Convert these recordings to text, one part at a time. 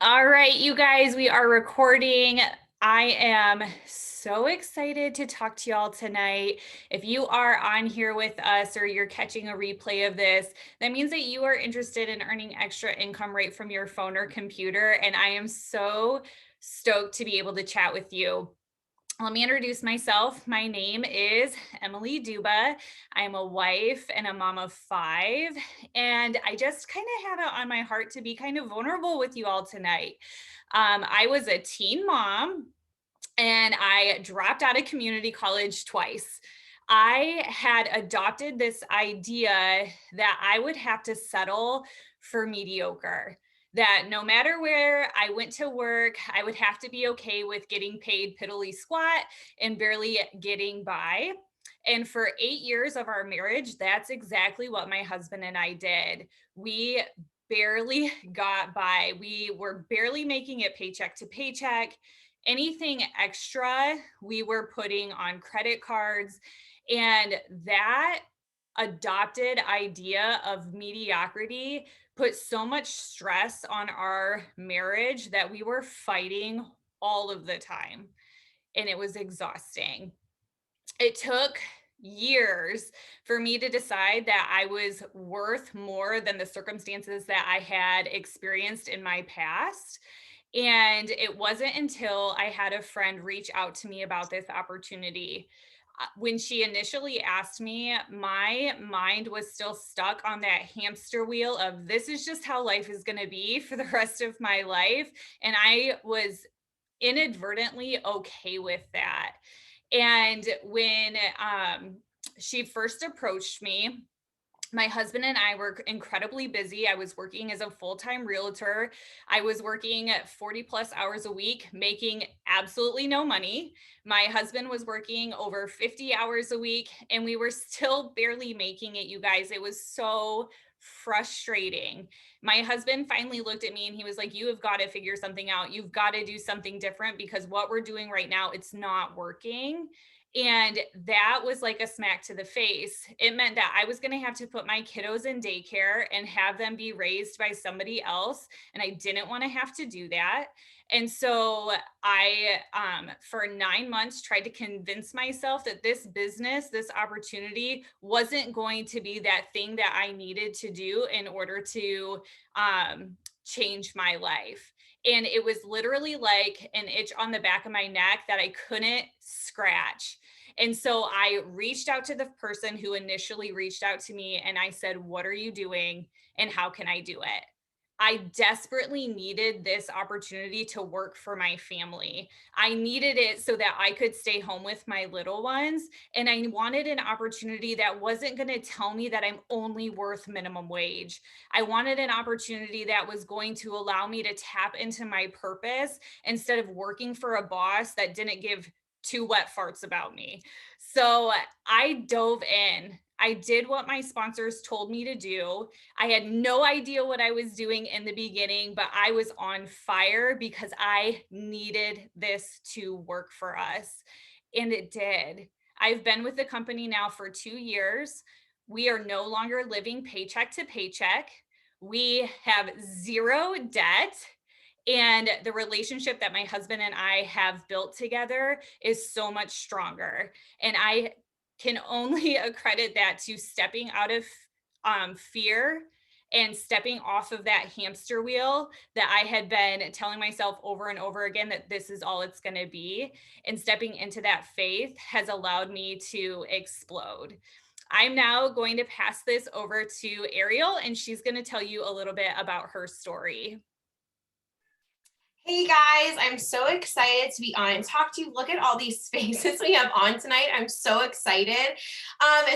All right, you guys, we are recording. I am so excited to talk to y'all tonight. If you are on here with us or you're catching a replay of this, that means that you are interested in earning extra income right from your phone or computer. And I am so stoked to be able to chat with you. Let me introduce myself. My name is Emily Duba. I'm a wife and a mom of five. And I just kind of had it on my heart to be kind of vulnerable with you all tonight. I was a teen mom and I dropped out of community college twice. I had adopted this idea that I would have to settle for mediocre, that no matter where I went to work, I would have to be okay with getting paid piddly squat and barely getting by. And for 8 years of our marriage, that's exactly what my husband and I did. We barely got by. We were barely making it paycheck to paycheck. Anything extra, we were putting on credit cards. And that adopted idea of mediocrity put so much stress on our marriage that we were fighting all of the time. And it was exhausting. It took years for me to decide that I was worth more than the circumstances that I had experienced in my past. And it wasn't until I had a friend reach out to me about this opportunity. When she initially asked me, my mind was still stuck on that hamster wheel of this is just how life is going to be for the rest of my life. And I was inadvertently okay with that. And when she first approached me, my husband and I were incredibly busy. I was working as a full time realtor. I was working 40 plus hours a week, making absolutely no money. My husband was working over 50 hours a week, and we were still barely making it, you guys. It was so frustrating. My husband finally looked at me and he was like, "You have got to figure something out. You've got to do something different because what we're doing right now, it's not working." And that was like a smack to the face. It meant that I was going to have to put my kiddos in daycare and have them be raised by somebody else. And I didn't want to have to do that. And so for 9 months, tried to convince myself that this business, this opportunity wasn't going to be that thing that I needed to do in order to change my life. And it was literally like an itch on the back of my neck that I couldn't scratch. And so I reached out to the person who initially reached out to me and I said, "What are you doing and how can I do it?" I desperately needed this opportunity to work for my family. I needed it so that I could stay home with my little ones. And I wanted an opportunity that wasn't going to tell me that I'm only worth minimum wage. I wanted an opportunity that was going to allow me to tap into my purpose instead of working for a boss that didn't give two wet farts about me. So I dove in. I did what my sponsors told me to do. I had no idea what I was doing in the beginning, but I was on fire because I needed this to work for us. And it did. I've been with the company now for 2 years. We are no longer living paycheck to paycheck. We have zero debt. And the relationship that my husband and I have built together is so much stronger. And I can only accredit that to stepping out of fear and stepping off of that hamster wheel that I had been telling myself over and over again that this is all it's going to be. And stepping into that faith has allowed me to explode. I'm now going to pass this over to Ariel, and she's going to tell you a little bit about her story. Hey guys, I'm so excited to be on and talk to you. Look at all these faces we have on tonight. I'm so excited.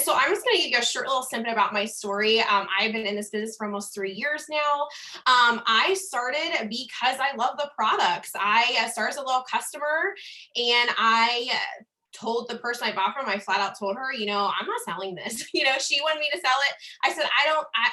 So I'm just going to give you a short little snippet about my story. I've been in this business for almost 3 years now. I started because I love the products. I started as a little customer and I told the person I bought from, I flat out told her, I'm not selling this. She wanted me to sell it. I said,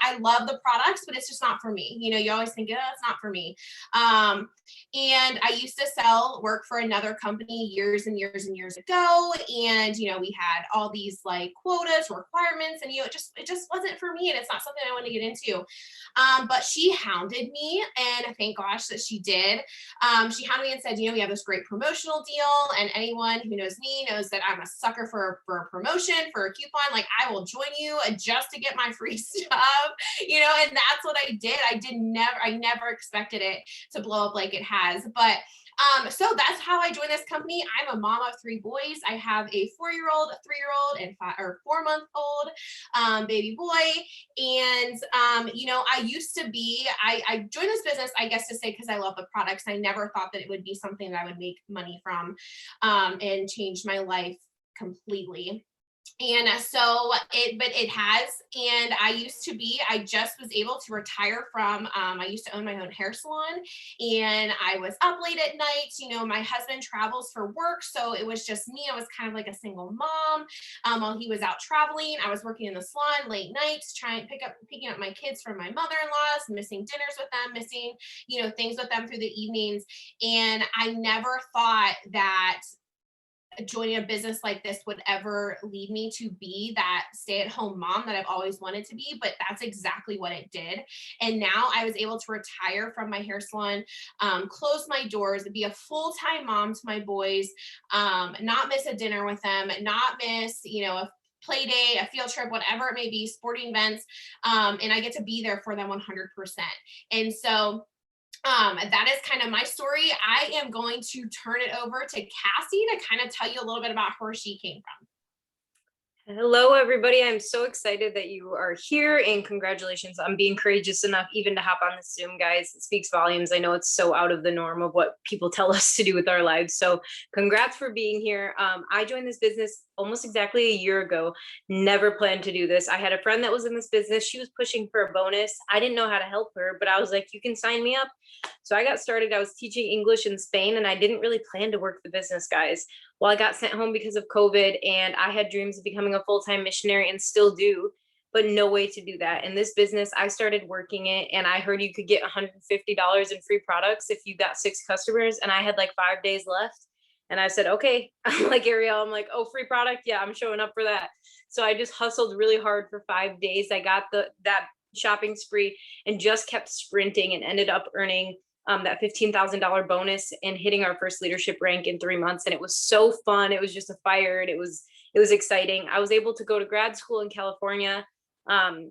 I love the products, but it's just not for me. You always think, oh, it's not for me. And I used to work for another company years and years and years ago. And, we had all these like quotas, requirements, and, it just wasn't for me. And it's not something I want to get into. But she hounded me, and thank gosh that she did. She hounded me and said, we have this great promotional deal, and anyone who knows me knows that I'm a sucker for a promotion, for a coupon. Like, I will join you just to get my free stuff, and that's what I did. I never expected it to blow up like it has. But so that's how I joined this company. I'm a mom of 3 boys. I have a 4-year-old, a 3-year-old, and 4-month-old baby boy. And I joined this business, I guess, to say because I love the products. I never thought that it would be something that I would make money from, and change my life completely. And but it has. And I just was able to retire from, I used to own my own hair salon, and I was up late at night. My husband travels for work. So it was just me. I was kind of like a single mom. While he was out traveling, I was working in the salon late nights, picking up my kids from my mother-in-law's, missing dinners with them, missing, things with them through the evenings. And I never thought that joining a business like this would ever lead me to be that stay-at-home mom that I've always wanted to be, but that's exactly what it did. And now I was able to retire from my hair salon, close my doors, be a full-time mom to my boys, not miss a dinner with them, not miss, a play day, a field trip, whatever it may be, sporting events. And I get to be there for them 100%. And so that is kind of my story. I am going to turn it over to Cassie to kind of tell you a little bit about where she came from. Hello, everybody. I'm so excited that you are here, and congratulations on being courageous enough even to hop on the Zoom, guys. It speaks volumes. I know it's so out of the norm of what people tell us to do with our lives. So congrats for being here. I joined this business almost exactly a year ago. Never planned to do this. I had a friend that was in this business. She was pushing for a bonus. I didn't know how to help her, but I was like, you can sign me up. So I got started. I was teaching English in Spain, and I didn't really plan to work the business, guys. Well, I got sent home because of COVID, and I had dreams of becoming a full-time missionary and still do, but no way to do that. In this business, I started working it, and I heard you could get $150 in free products if you got 6 customers, and I had like 5 days left. And I said, okay, I'm like Ariel, I'm like, oh, free product. Yeah, I'm showing up for that. So I just hustled really hard for 5 days. I got that shopping spree and just kept sprinting and ended up earning that $15,000 bonus and hitting our first leadership rank in 3 months. And it was so fun. It was just a fire. And it was exciting. I was able to go to grad school in California,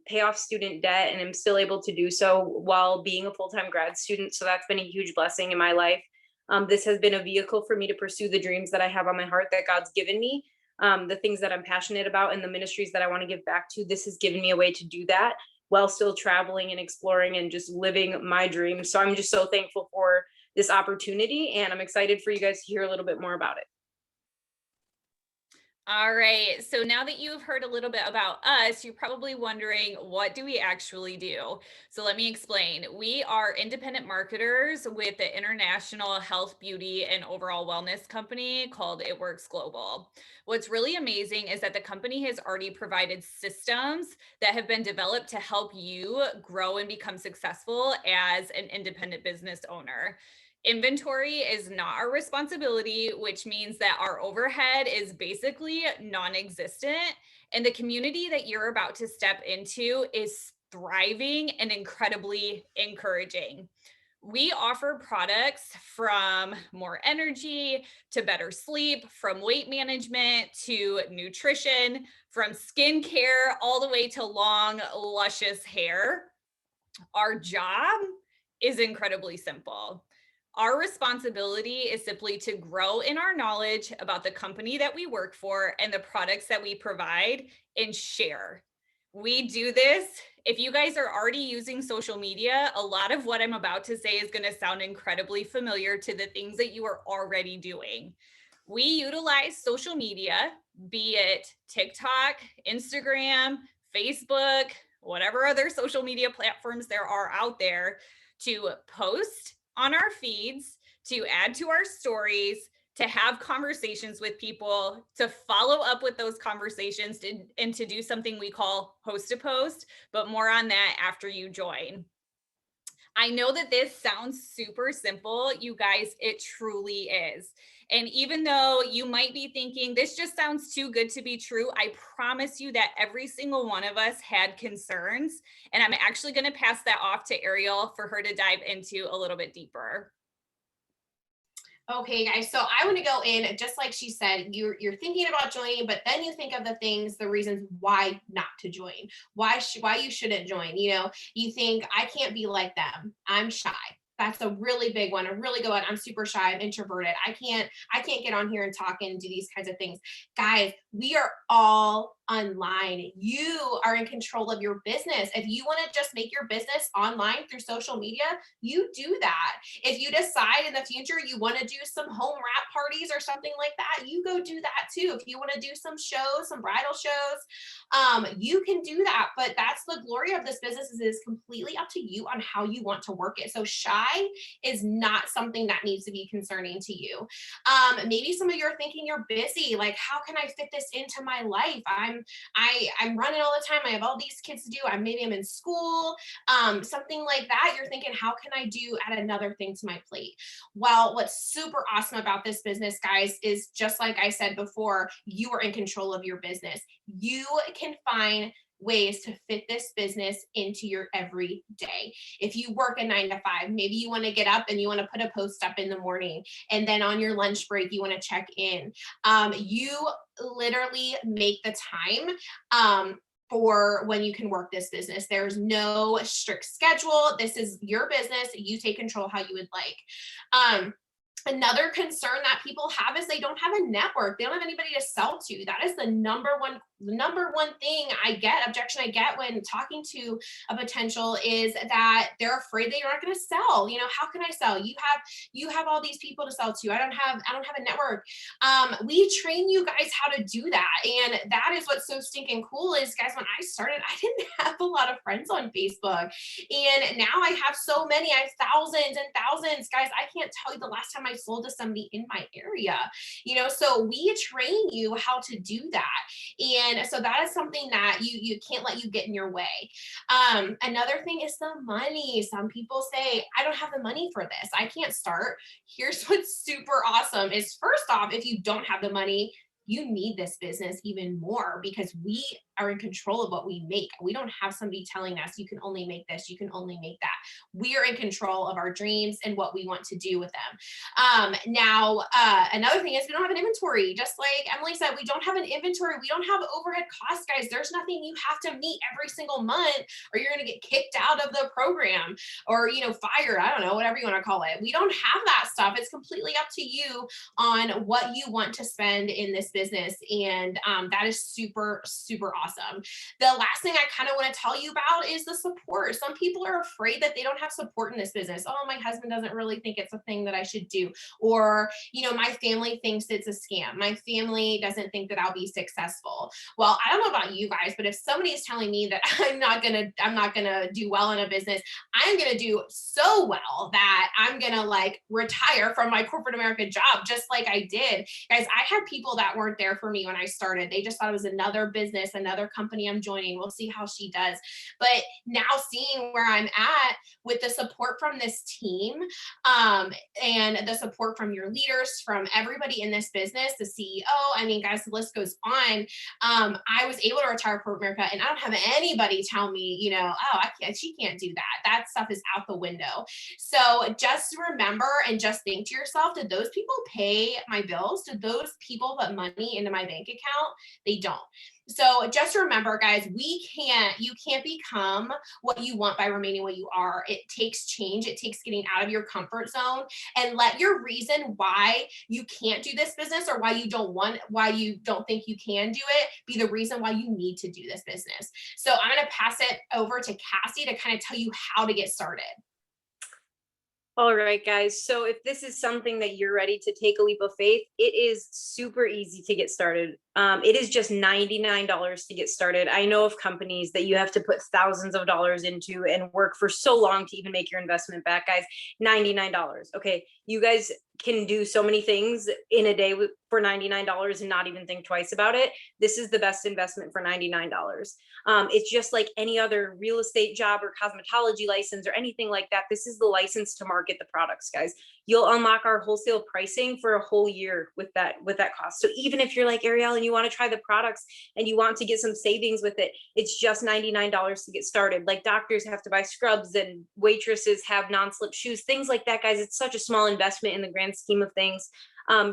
pay off student debt, and I'm still able to do so while being a full-time grad student. So that's been a huge blessing in my life. This has been a vehicle for me to pursue the dreams that I have on my heart that God's given me, the things that I'm passionate about, and the ministries that I want to give back to. This has given me a way to do that while still traveling and exploring and just living my dreams. So I'm just so thankful for this opportunity, and I'm excited for you guys to hear a little bit more about it. All right. So now that you've heard a little bit about us, you're probably wondering, what do we actually do? So let me explain. We are independent marketers with the international health, beauty, and overall wellness company called It Works Global. What's really amazing is that the company has already provided systems that have been developed to help you grow and become successful as an independent business owner. Inventory is not our responsibility, which means that our overhead is basically non-existent. And the community that you're about to step into is thriving and incredibly encouraging. We offer products from more energy to better sleep, from weight management to nutrition, from skincare all the way to long, luscious hair. Our job is incredibly simple. Our responsibility is simply to grow in our knowledge about the company that we work for and the products that we provide and share. We do this. If you guys are already using social media, a lot of what I'm about to say is going to sound incredibly familiar to the things that you are already doing. We utilize social media, be it TikTok, Instagram, Facebook, whatever other social media platforms there are out there, to post on our feeds, to add to our stories, to have conversations with people, to follow up with those conversations, and to do something we call host to post, but more on that after you join. I know that this sounds super simple, you guys, it truly is. And even though you might be thinking, this just sounds too good to be true, I promise you that every single one of us had concerns. And I'm actually going to pass that off to Ariel for her to dive into a little bit deeper. Okay, guys. So I want to go in just like she said. You're thinking about joining, but then you think of the things, the reasons why not to join, why you shouldn't join. You know, you think I can't be like them. I'm shy. That's a really big one, a really good one. I'm super shy. I'm introverted. I can't get on here and talk and do these kinds of things. Guys, we are all online. You are in control of your business. If you want to just make your business online through social media, you do that. If you decide in the future you want to do some home wrap parties or something like that, you go do that too. If you want to do some shows, some bridal shows, you can do that. But that's the glory of this business, is it is completely up to you on how you want to work it. So shy is not something that needs to be concerning to you. Maybe some of you are thinking you're busy. Like, how can I fit this into my life? I'm running all the time. I have all these kids to do. Maybe I'm in school, something like that. You're thinking, how can I add another thing to my plate? Well, what's super awesome about this business, guys, is just like I said before, you are in control of your business. You can find ways to fit this business into your everyday. If you work a 9 to 5, maybe you want to get up and you want to put a post up in the morning, and then on your lunch break you want to check in. You literally make the time for when you can work this business. There's no strict schedule. This is your business. You take control how you would like. Another concern that people have is they don't have a network. They don't have anybody to sell to. That is the number one objection I get when talking to a potential, is that they're afraid that you're not going to sell. You know, how can I sell? You have all these people to sell to. I don't have a network. We train you guys how to do that. And that is what's so stinking cool is, guys, when I started, I didn't have a lot of friends on Facebook. And now I have so many. I have thousands and thousands. Guys, I can't tell you the last time I sold to somebody in my area. You know, so we train you how to do that. And so that is something that you can't let you get in your way. Another thing is the money. Some people say, I don't have the money for this. I can't start. Here's what's super awesome is, first off, if you don't have the money, you need this business even more, because we are in control of what we make. We don't have somebody telling us, you can only make this, you can only make that. We are in control of our dreams and what we want to do with them. Now, another thing is we don't have an inventory. Just like Emily said, we don't have an inventory. We don't have overhead costs, guys. There's nothing you have to meet every single month, or you're going to get kicked out of the program, or, you know, fired. I don't know, whatever you want to call it. We don't have that stuff. It's completely up to you on what you want to spend in this business. And that is super, super awesome. The last thing I kind of want to tell you about is the support. Some people are afraid that they don't have support in this business. Oh, my husband doesn't really think it's a thing that I should do. Or, you know, my family thinks it's a scam. My family doesn't think that I'll be successful. Well, I don't know about you guys, but if somebody is telling me that I'm not gonna do well in a business, I'm gonna do so well that I'm gonna like retire from my corporate America job, just like I did. Guys, I had people that weren't there for me when I started. They just thought it was another business, another company I'm joining. We'll see how she does. But now seeing where I'm at with the support from this team, and the support from your leaders, from everybody in this business, the CEO, I mean, guys, the list goes on. I was able to retire corporate America, and I don't have anybody tell me, you know, oh, she can't do that. That stuff is out the window. So just remember and just think to yourself, did those people pay my bills? Did those people put money into my bank account? They don't. So just remember, guys, you can't become what you want by remaining what you are. It takes change. It takes getting out of your comfort zone, and let your reason why you can't do this business, or why you don't think you can do it, be the reason why you need to do this business. So I'm going to pass it over to Cassie to kind of tell you how to get started. All right, guys. So if this is something that you're ready to take a leap of faith, it is super easy to get started. It is just $99 to get started. I know of companies that you have to put thousands of dollars into and work for so long to even make your investment back, guys. $99. Okay. You guys can do so many things in a day for $99 and not even think twice about it. This is the best investment for $99. It's just like any other real estate job or cosmetology license or anything like that. This is the license to market the products, guys. You'll unlock our wholesale pricing for a whole year with that cost. So even if you're like Ariel and you want to try the products and you want to get some savings with it, it's just $99 to get started. Like doctors have to buy scrubs and waitresses have non-slip shoes, things like that, guys. It's such a small investment in the grand scheme of things.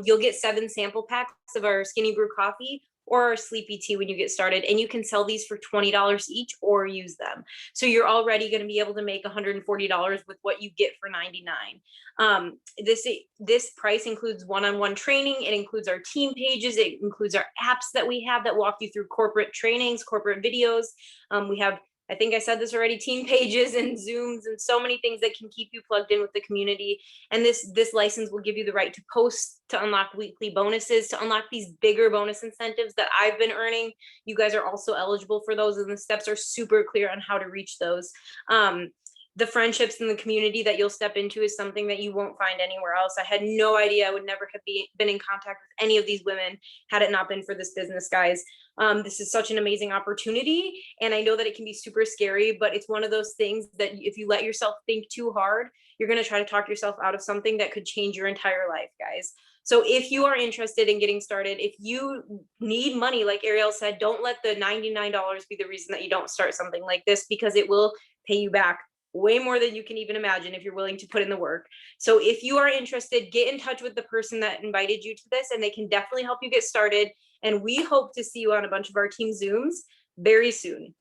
You'll get 7 sample packs of our Skinny Brew coffee or our sleepy tea when you get started, and you can sell these for $20 each or use them. So you're already going to be able to make $140 with what you get for $99. This price includes one-on-one training. It includes our team pages. It includes our apps that we have that walk you through corporate trainings, corporate videos. We have, I think I said this already, team pages and Zooms and so many things that can keep you plugged in with the community. And this license will give you the right to post, to unlock weekly bonuses, to unlock these bigger bonus incentives that I've been earning. You guys are also eligible for those, and the steps are super clear on how to reach those. The friendships in the community that you'll step into is something that you won't find anywhere else. I had no idea. I would never have been in contact with any of these women had it not been for this business, guys. This is such an amazing opportunity. And I know that it can be super scary, but it's one of those things that if you let yourself think too hard, you're going to try to talk yourself out of something that could change your entire life, guys. So if you are interested in getting started, if you need money, like Ariel said, don't let the $99 be the reason that you don't start something like this, because it will pay you back way more than you can even imagine if you're willing to put in the work. So if you are interested, get in touch with the person that invited you to this, and they can definitely help you get started. And we hope to see you on a bunch of our team Zooms very soon.